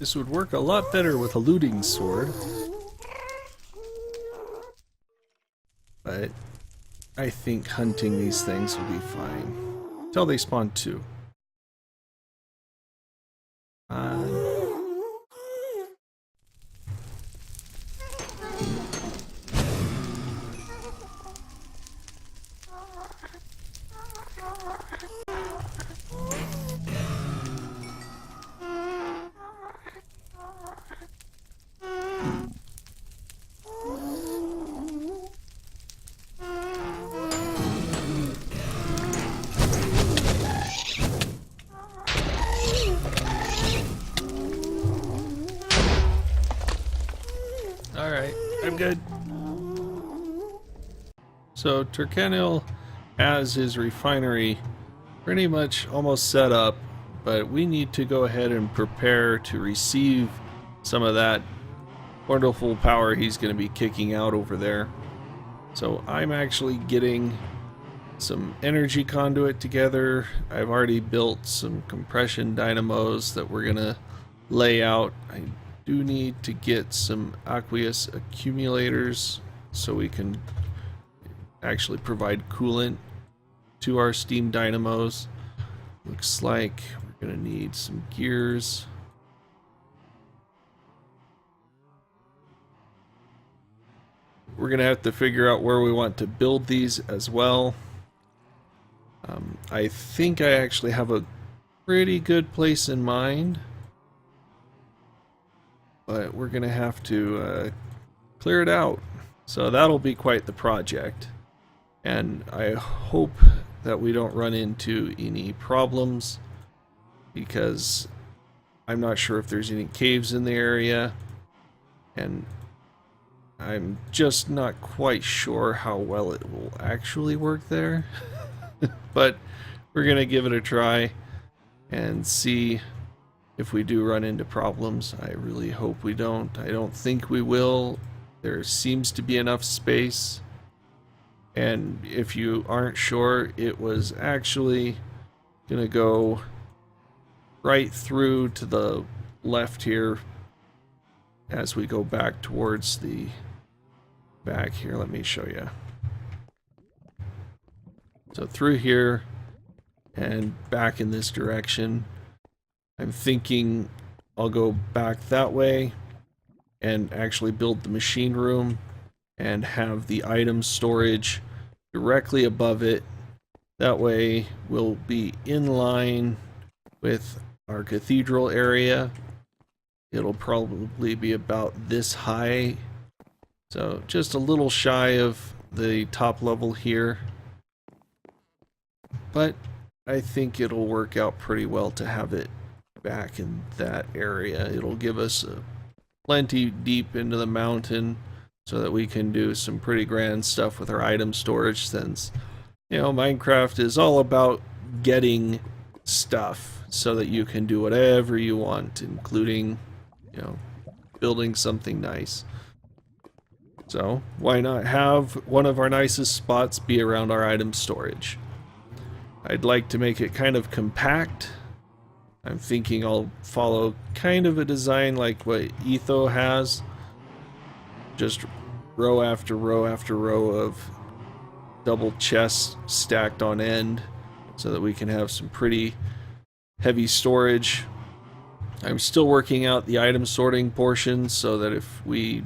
This would work a lot better with a looting sword. But I think hunting these things will be fine. Until they spawn two. Alright, I'm good. So Turcanil has his refinery pretty much almost set up, but we need to go ahead and prepare to receive some of that wonderful power he's going to be kicking out over there. So I'm actually getting some energy conduit together. I've already built some compression dynamos that we're going to lay out. I do need to get some aqueous accumulators so we can actually provide coolant to our steam dynamos. Looks like we're gonna need some gears. We're gonna have to figure out where we want to build these as well. I think I actually have a pretty good place in mind, but we're gonna have to clear it out. So that'll be quite the project, and I hope that we don't run into any problems, because I'm not sure if there's any caves in the area, and I'm just not quite sure how well it will actually work there. But we're gonna give it a try and see if we do run into problems. I really hope we don't. I don't think we will. There seems to be enough space. And if you aren't sure, it was actually gonna go right through to the left here as we go back towards the back here. Let me show you. So through here and back in this direction. I'm thinking I'll go back that way and actually build the machine room and have the item storage directly above it. That way we'll be in line with our cathedral area. It'll probably be about this high, so just a little shy of the top level here, but I think it'll work out pretty well to have it back in that area. It'll give us plenty deep into the mountain so that we can do some pretty grand stuff with our item storage, since, you know, Minecraft is all about getting stuff so that you can do whatever you want, including, you know, building something nice. So why not have one of our nicest spots be around our item storage? I'd like to make it kind of compact. I'm thinking I'll follow kind of a design like what Etho has. Just row after row after row of double chests stacked on end so that we can have some pretty heavy storage. I'm still working out the item sorting portion so that if we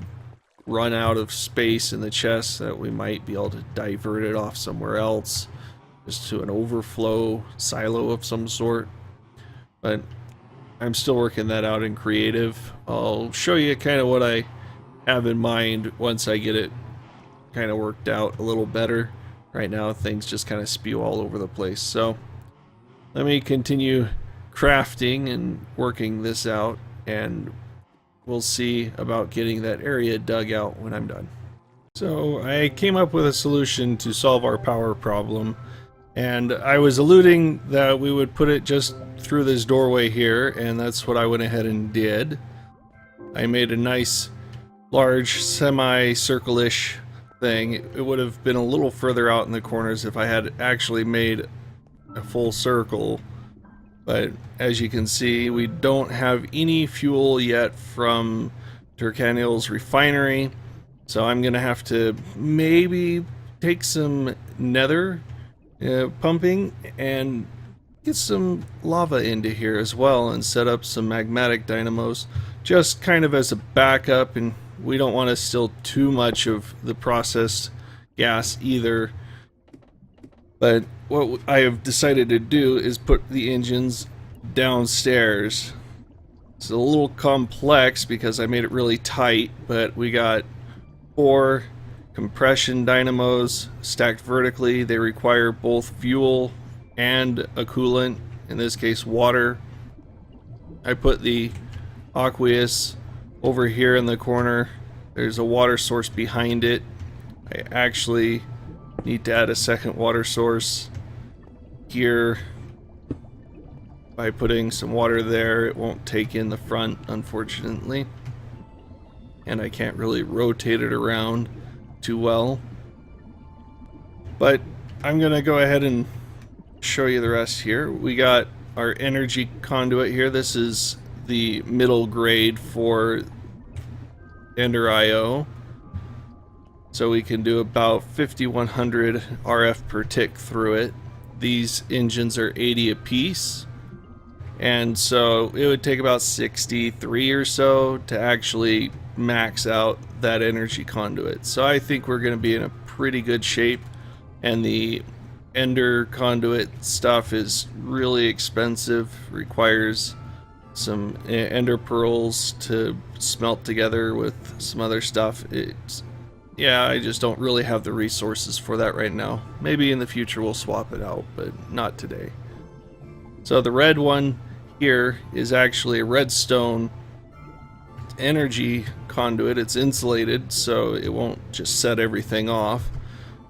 run out of space in the chest, that we might be able to divert it off somewhere else, just to an overflow silo of some sort. But I'm still working that out in creative. I'll show you kind of what I have in mind once I get it kind of worked out a little better. Right now things just kind of spew all over the place. So let me continue crafting and working this out, and we'll see about getting that area dug out when I'm done. So I came up with a solution to solve our power problem, and I was alluding that we would put it just through this doorway here, and that's what I went ahead and did. I made a nice large semi-circle-ish thing. It would have been a little further out in the corners if I had actually made a full circle, But as you can see, we don't have any fuel yet from Turcanil's refinery. So I'm going to have to maybe take some nether pumping and get some lava into here as well and set up some magmatic dynamos just kind of as a backup. And we don't want to steal too much of the processed gas either. But what I have decided to do is put the engines downstairs. It's a little complex because I made it really tight, but we got 4 compression dynamos stacked vertically. They require both fuel and a coolant, in this case water. I put the aqueous over here in the corner. There's a water source behind it. I actually need to add a second water source here. By putting some water there, it won't take in the front, unfortunately. And I can't really rotate it around too well. But I'm gonna go ahead and show you the rest here. We got our energy conduit here. This is the middle grade for Ender IO. So we can do about 5100 RF per tick through it. These engines are 80 apiece. And so it would take about 63 or so to actually max out that energy conduit. So I think we're going to be in a pretty good shape. And the Ender conduit stuff is really expensive, requires some Ender pearls to smelt together with some other stuff. Yeah, I just don't really have the resources for that right now. Maybe in the future we'll swap it out, but not today. So the red one here is actually a redstone energy conduit. It's insulated, so it won't just set everything off.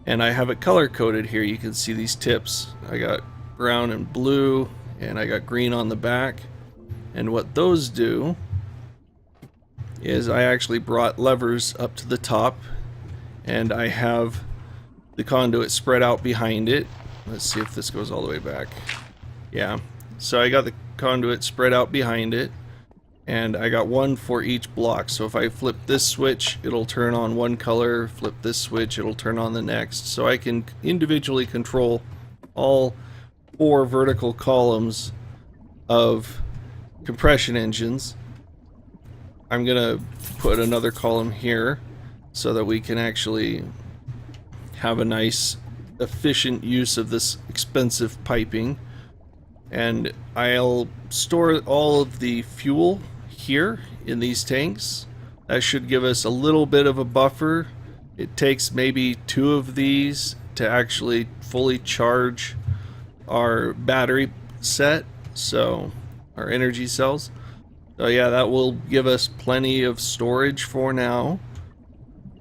And I have it color coded here. You can see these tips. I got brown and blue, and I got green on the back. And what those do is I actually brought levers up to the top, and I have the conduit spread out behind it. Let's see if this goes all the way back. Yeah, so I got the conduit spread out behind it, and I got one for each block. So if I flip this switch, it'll turn on one color. Flip this switch, it'll turn on the next. So I can individually control all 4 vertical columns of compression engines. I'm gonna put another column here so that we can actually have a nice efficient use of this expensive piping. And I'll store all of the fuel here in these tanks. That should give us a little bit of a buffer. It takes maybe 2 of these to actually fully charge our battery set, so our energy cells. So yeah, that will give us plenty of storage for now.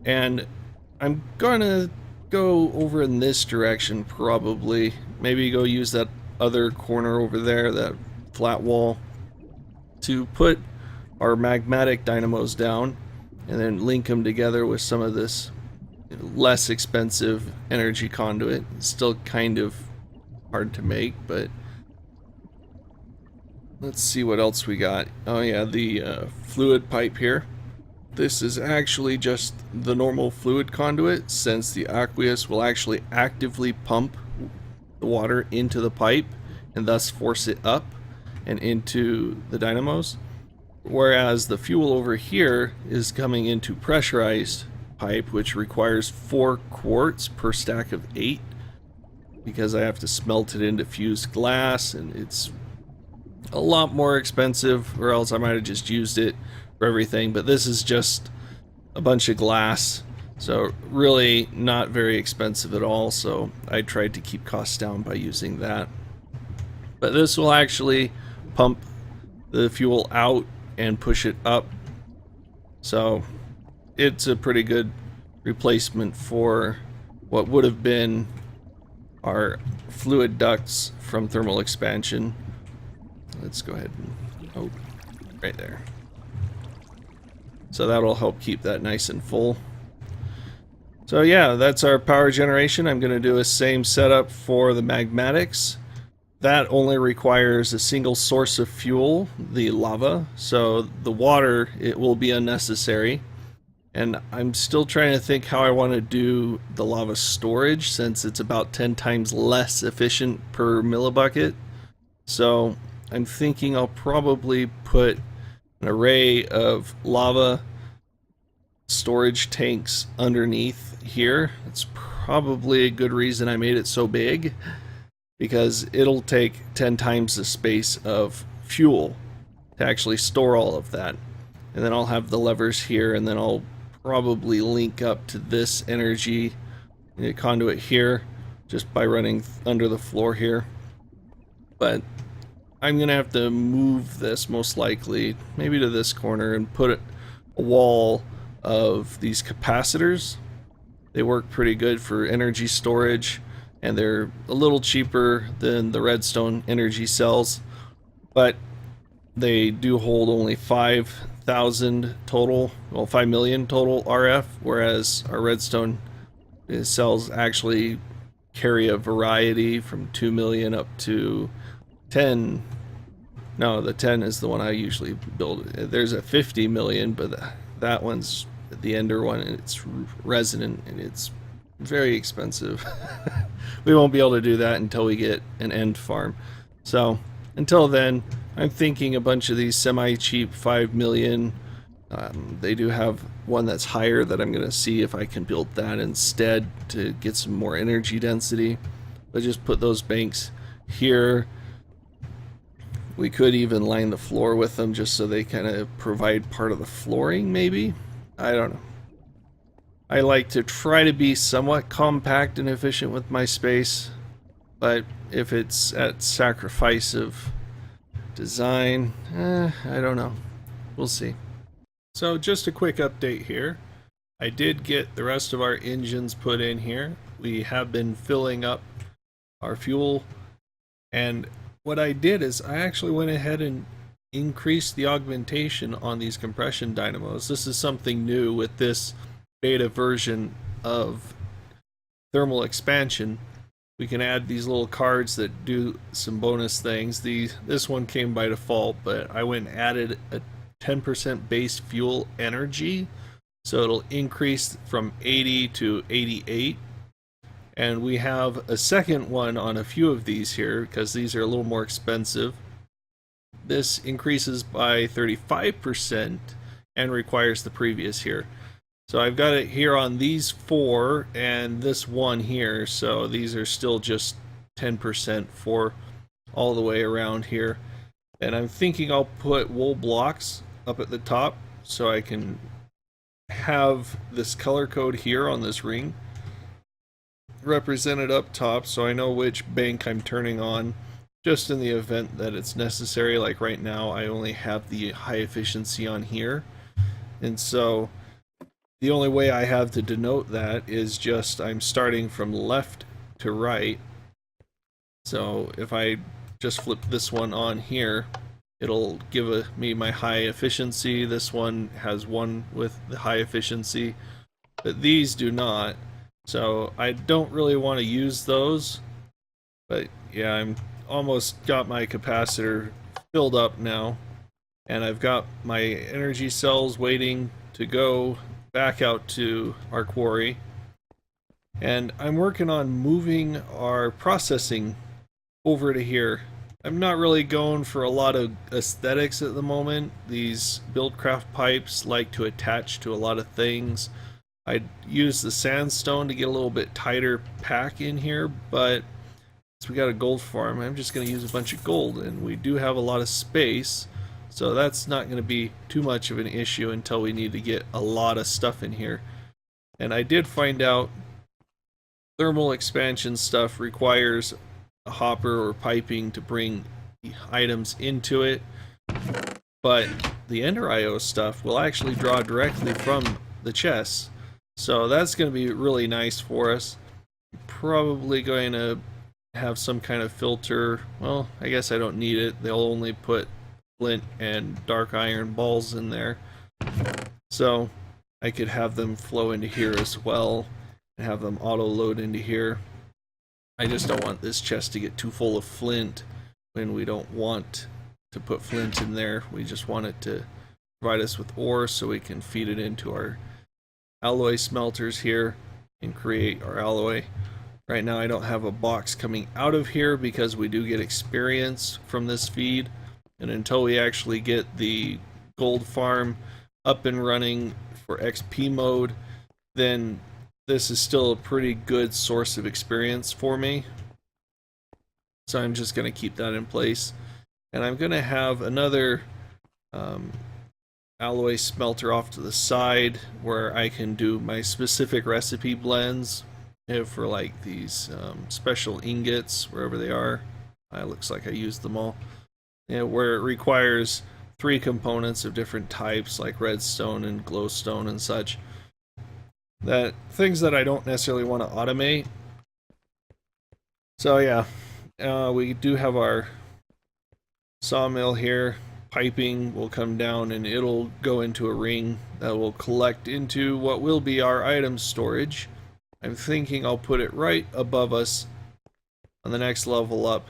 And I'm gonna go over in this direction probably. Maybe go use that other corner over there, that flat wall, to put our magmatic dynamos down and then link them together with some of this less expensive energy conduit. It's still kind of hard to make, but let's see what else we got. Oh yeah, the fluid pipe here. This is actually just the normal fluid conduit, since the aqueous will actually actively pump the water into the pipe and thus force it up and into the dynamos. Whereas the fuel over here is coming into pressurized pipe, which requires 4 quarts per stack of 8, because I have to smelt it into fused glass, and it's a lot more expensive, or else I might have just used it for everything. But this is just a bunch of glass, so really not very expensive at all. So I tried to keep costs down by using that. But this will actually pump the fuel out and push it up, so it's a pretty good replacement for what would have been our fluid ducts from thermal expansion. Let's go ahead and, oh, right there. So that'll help keep that nice and full. So yeah, that's our power generation. I'm going to do a same setup for the magmatics. that only requires a single source of fuel, the lava. So the water, it will be unnecessary. And I'm still trying to think how I want to do the lava storage, since it's about 10 times less efficient per millibucket. So I'm thinking I'll probably put an array of lava storage tanks underneath here. That's probably a good reason I made it so big, because it'll take 10 times the space of fuel to actually store all of that. And then I'll have the levers here, and then I'll probably link up to this energy conduit here just by running under the floor here. But I'm gonna have to move this most likely maybe to this corner and put a wall of these capacitors. They work pretty good for energy storage, and they're a little cheaper than the redstone energy cells, but they do hold only 5,000 total, well 5 million total RF, whereas our redstone cells actually carry a variety from 2 million up to 10. No, the 10 is the one I usually build. There's a 50 million, but that one's the Ender one, and it's resonant, and it's very expensive. We won't be able to do that until we get an end farm. So until then, I'm thinking a bunch of these semi-cheap 5 million. They do have one that's higher that I'm going to see if I can build that instead to get some more energy density. But just put those banks here. We could even line the floor with them just so they kind of provide part of the flooring, maybe? I don't know. I like to try to be somewhat compact and efficient with my space, but if it's at sacrifice of design, I don't know. We'll see. So just a quick update here. I did get the rest of our engines put in here. We have been filling up our fuel, and what I did is I actually went ahead and increased the augmentation on these compression dynamos. This is something new with this beta version of thermal expansion. We can add these little cards that do some bonus things. This one came by default, but I went and added a 10% base fuel energy, so it'll increase from 80 to 88. And we have a second one on a few of these here because these are a little more expensive. This increases by 35% and requires the previous here. So I've got it here on these 4 and this one here, so these are still just 10% for all the way around here. And I'm thinking I'll put wool blocks up at the top so I can have this color code here on this ring represented up top, so I know which bank I'm turning on, just in the event that it's necessary. Like right now I only have the high efficiency on here, and so the only way I have to denote that is just I'm starting from left to right. So if I just flip this one on here, it'll give me my high efficiency. This one has one with the high efficiency, but these do not. So I don't really want to use those. But yeah, I'm almost got my capacitor filled up now, and I've got my energy cells waiting to go back out to our quarry. And I'm working on moving our processing over to here. I'm not really going for a lot of aesthetics at the moment. These BuildCraft pipes like to attach to a lot of things. I use the sandstone to get a little bit tighter pack in here, but since we got a gold farm, I'm just going to use a bunch of gold, and we do have a lot of space, so that's not going to be too much of an issue until we need to get a lot of stuff in here. And I did find out thermal expansion stuff requires a hopper or piping to bring the items into it, but the Ender IO stuff will actually draw directly from the chests. So that's going to be really nice for us. Probably going to have some kind of filter. Well, I guess I don't need it. They'll only put flint and dark iron balls in there. So I could have them flow into here as well and have them auto load into here. I just don't want this chest to get too full of flint when we don't want to put flint in there. We just want it to provide us with ore so we can feed it into our alloy smelters here and create our alloy. Right now I don't have a box coming out of here because we do get experience from this feed, and until we actually get the gold farm up and running for XP mode, then this is still a pretty good source of experience for me. So I'm just going to keep that in place, and I'm going to have another alloy smelter off to the side where I can do my specific recipe blends for like these special ingots, wherever they are. It looks like I used them all. Where it requires 3 components of different types like redstone and glowstone and such. That things that I don't necessarily want to automate. So yeah, we do have our sawmill here. Piping will come down and it'll go into a ring that will collect into what will be our item storage. I'm thinking I'll put it right above us on the next level up.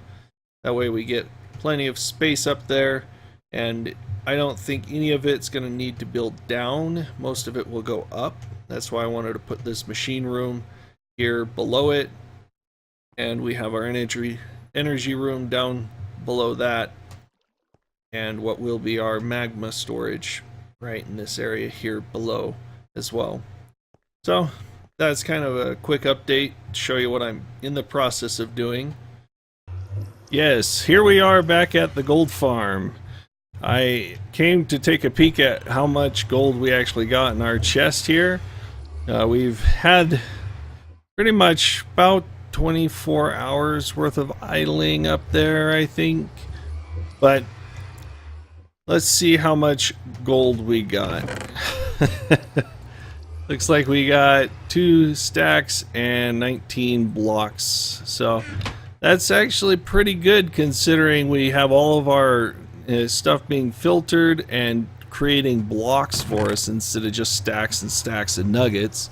That way we get plenty of space up there, and I don't think any of it's going to need to build down. Most of it will go up. That's why I wanted to put this machine room here below it, and we have our energy room down below that, and what will be our magma storage right in this area here below as well. So that's kind of a quick update to show you what I'm in the process of doing. Yes, here we are back at the gold farm. I came to take a peek at how much gold we actually got in our chest here. We've had pretty much about 24 hours worth of idling up there, I think. But let's see how much gold we got. Looks like we got 2 stacks and 19 blocks. So that's actually pretty good considering we have all of our stuff being filtered and creating blocks for us instead of just stacks and stacks of nuggets.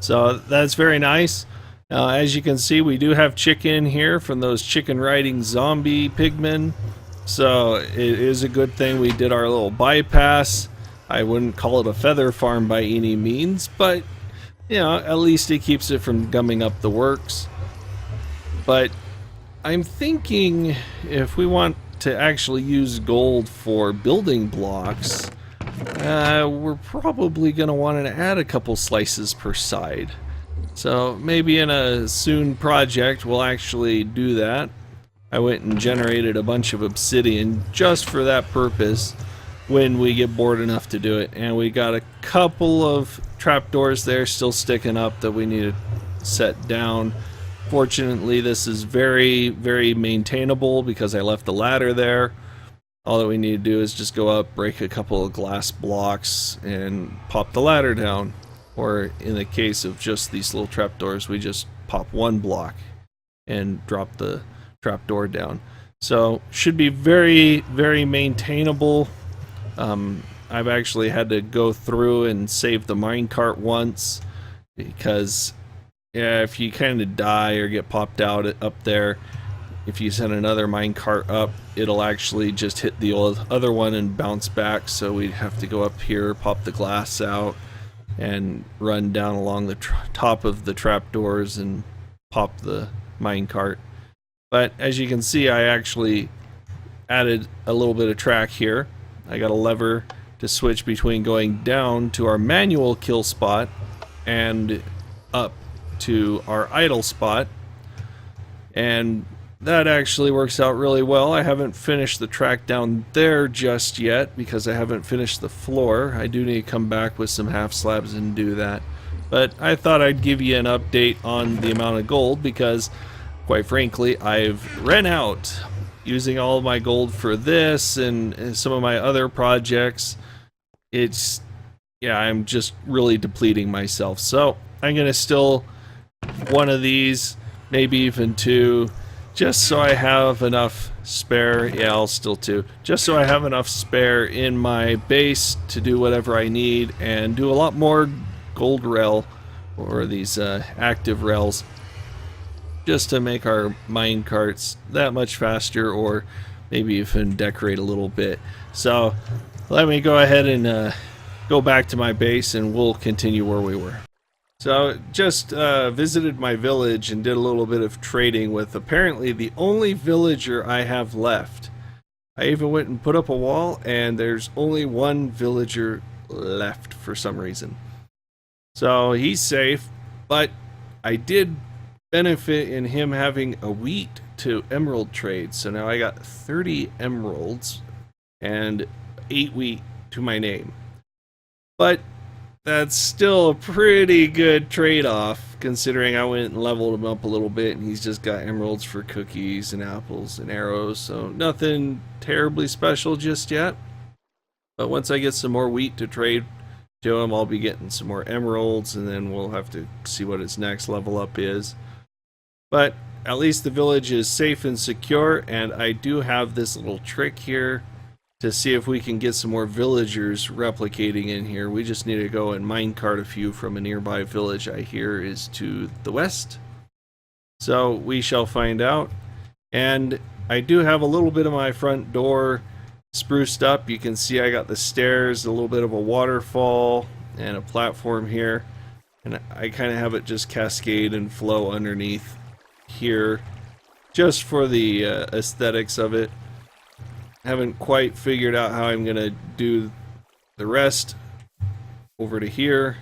So that's very nice. As you can see, we do have chicken here from those chicken riding zombie pigmen. So it is a good thing we did our little bypass. I wouldn't call it a feather farm by any means, but you know, at least it keeps it from gumming up the works. But I'm thinking if we want to actually use gold for building blocks, we're probably going to want to add a couple slices per side. So maybe in a soon project we'll actually do that. I went and generated a bunch of obsidian just for that purpose when we get bored enough to do it, and we got a couple of trapdoors there still sticking up that we need to set down. Fortunately, this is very, very maintainable because I left the ladder there. All that we need to do is just go up, break a couple of glass blocks, and pop the ladder down. Or in the case of just these little trapdoors, we just pop 1 block and drop the trapdoor down. So should be very, very maintainable. I've actually had to go through and save the minecart once because yeah, if you kind of die or get popped out up there, if you send another minecart up, it'll actually just hit the other one and bounce back. So we'd have to go up here, pop the glass out, and run down along the top of the trapdoors and pop the minecart. But as you can see, I actually added a little bit of track here. I got a lever to switch between going down to our manual kill spot and up to our idle spot, and that actually works out really well. I haven't finished the track down there just yet because I haven't finished the floor. I do need to come back with some half slabs and do that, but I thought I'd give you an update on the amount of gold because quite frankly I've ran out using all of my gold for this and some of my other projects. It's, yeah, I'm just really depleting myself. So I'm gonna still one of these, maybe even 2, just so I have enough spare. Yeah, I'll still 2, just so I have enough spare in my base to do whatever I need and do a lot more gold rail or these active rails, just to make our mine carts that much faster, or maybe even decorate a little bit. So let me go ahead and go back to my base and we'll continue where we were. So just visited my village and did a little bit of trading with apparently the only villager I have left. I even went and put up a wall, and there's only one villager left for some reason. So he's safe, but I did benefit in him having a wheat to emerald trade. So now I got 30 emeralds and 8 wheat to my name. But that's still a pretty good trade-off, considering I went and leveled him up a little bit, and he's just got emeralds for cookies and apples and arrows, so nothing terribly special just yet. But once I get some more wheat to trade to him, I'll be getting some more emeralds, and then we'll have to see what his next level up is. But at least the village is safe and secure, and I do have this little trick here to see if we can get some more villagers replicating in here. We just need to go and minecart a few from a nearby village I hear is to the west. So we shall find out. And I do have a little bit of my front door spruced up. You can see I got the stairs, a little bit of a waterfall, and a platform here. And I kind of have it just cascade and flow underneath here, just for the aesthetics of it. Haven't quite figured out how I'm gonna do the rest over to here.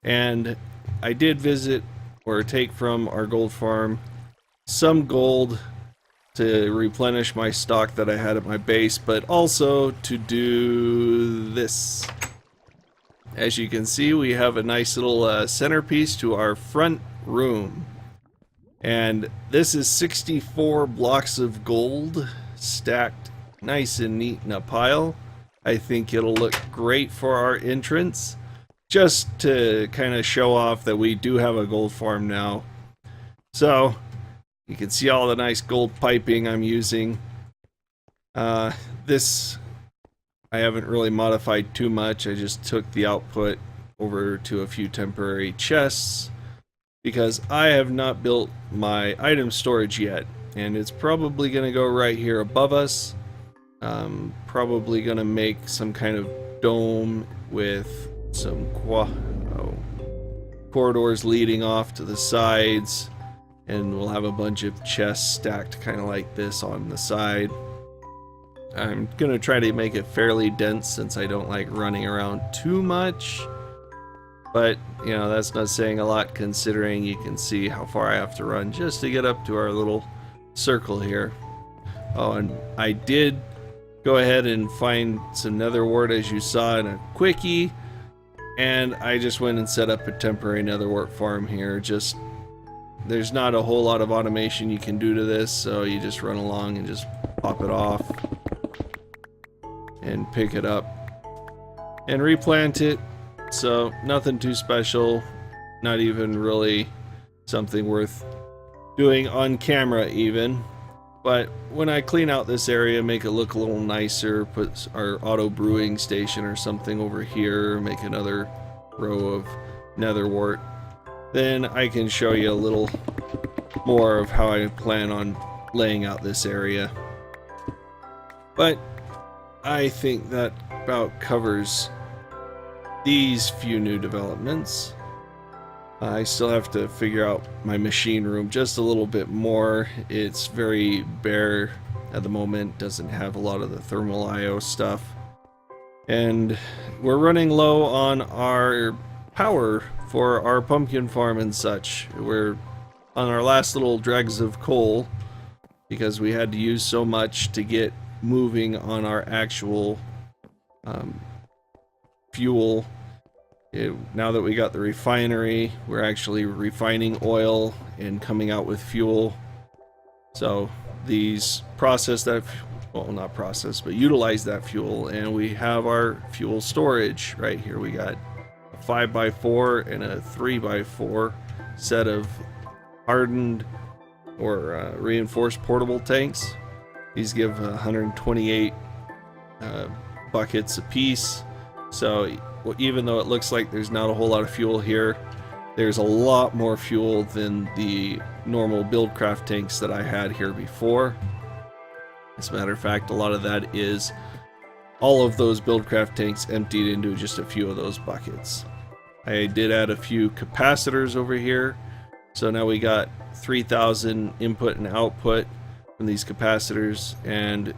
And I did visit or take from our gold farm some gold to replenish my stock that I had at my base, but also to do this. As you can see, we have a nice little centerpiece to our front room. And this is 64 blocks of gold stacked nice and neat in a pile. I think it'll look great for our entrance, just to kind of show off that we do have a gold farm now. So you can see all the nice gold piping I'm using. This I haven't really modified too much. I just took the output over to a few temporary chests because I have not built my item storage yet, and it's probably going to go right here above us. Probably gonna make some kind of dome with some corridors leading off to the sides, and we'll have a bunch of chests stacked kind of like this on the side. I'm gonna try to make it fairly dense since I don't like running around too much, but you know, that's not saying a lot considering you can see how far I have to run just to get up to our little circle here. Oh, and I did go ahead and find some nether wart, as you saw in a quickie, and I just went and set up a temporary nether wart farm here. Just there's not a whole lot of automation you can do to this, so you just run along and just pop it off and pick it up and replant it. So nothing too special, not even really something worth doing on camera even. But when I clean out this area, make it look a little nicer, put our auto brewing station or something over here, make another row of nether wart, then I can show you a little more of how I plan on laying out this area. But I think that about covers these few new developments. I still have to figure out my machine room just a little bit more. It's very bare at the moment, doesn't have a lot of the thermal IO stuff. And we're running low on our power for our pumpkin farm and such. We're on our last little dregs of coal because we had to use so much to get moving on our actual fuel. Now that we got the refinery, we're actually refining oil and coming out with fuel. So these process that, well, not process, but utilize that fuel, and we have our fuel storage right here. We got a 5x4 and a 3x4 set of hardened or reinforced portable tanks. These give 128 buckets a piece. So even though it looks like there's not a whole lot of fuel here, there's a lot more fuel than the normal BuildCraft tanks that I had here before. As a matter of fact, a lot of that is all of those BuildCraft tanks emptied into just a few of those buckets. I did add a few capacitors over here, so now we got 3,000 input and output from these capacitors, and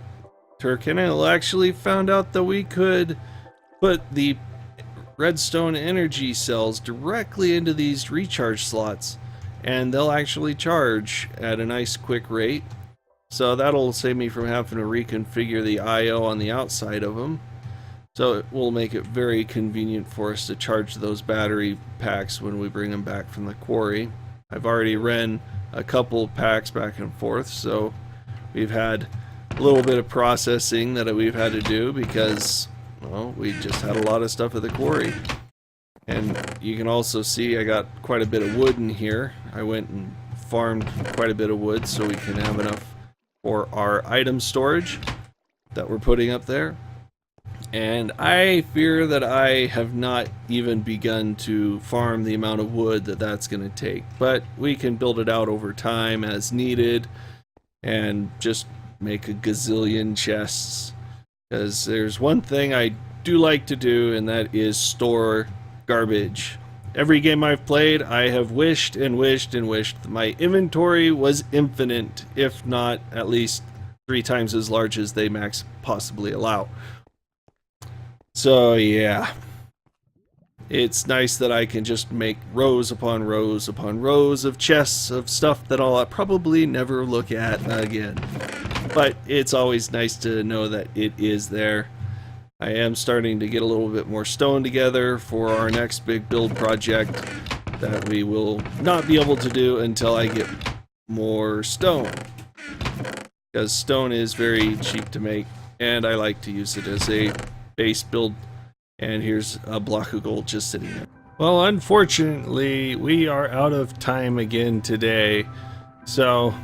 Turkinel actually found out that we could put the redstone energy cells directly into these recharge slots, and they'll actually charge at a nice quick rate. So that'll save me from having to reconfigure the I/O on the outside of them. So it will make it very convenient for us to charge those battery packs when we bring them back from the quarry. I've already ran a couple packs back and forth, so we've had a little bit of processing that we've had to do because, well, we just had a lot of stuff at the quarry. And you can also see I got quite a bit of wood in here. I went and farmed quite a bit of wood so we can have enough for our item storage that we're putting up there. And I fear that I have not even begun to farm the amount of wood that that's going to take, but we can build it out over time as needed and just make a gazillion chests, because there's one thing I do like to do, and that is store garbage. Every game I've played, I have wished and wished and wished that my inventory was infinite, if not at least 3 times as large as they max possibly allow. So yeah, it's nice that I can just make rows upon rows upon rows of chests of stuff that I'll probably never look at again. But it's always nice to know that it is there. I am starting to get a little bit more stone together for our next big build project that we will not be able to do until I get more stone, because stone is very cheap to make and I like to use it as a base build. And here's a block of gold just sitting there. Well, unfortunately, we are out of time again today, so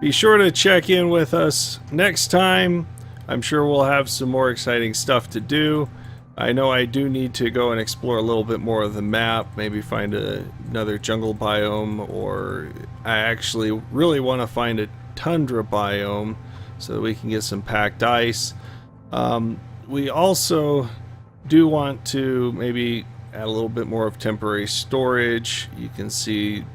be sure to check in with us next time. I'm sure we'll have some more exciting stuff to do. I know I do need to go and explore a little bit more of the map, maybe find another jungle biome, or I actually really want to find a tundra biome so that we can get some packed ice. We also do want to maybe add a little bit more of temporary storage. You can see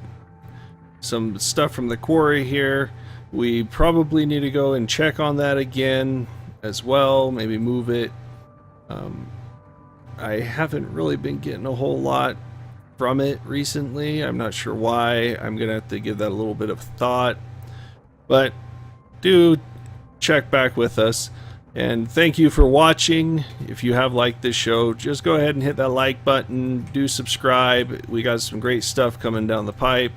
some stuff from the quarry here. We probably need to go and check on that again as well, maybe move it. I haven't really been getting a whole lot from it recently. I'm not sure why. I'm gonna have to give that a little bit of thought, but do check back with us. And thank you for watching. If you have liked this show, just go ahead and hit that like button, do subscribe. We got some great stuff coming down the pipe.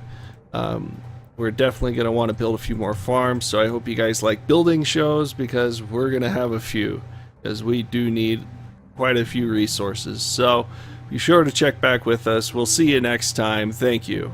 We're definitely going to want to build a few more farms, so I hope you guys like building shows, because we're going to have a few, because we do need quite a few resources. So be sure to check back with us. We'll see you next time. Thank you.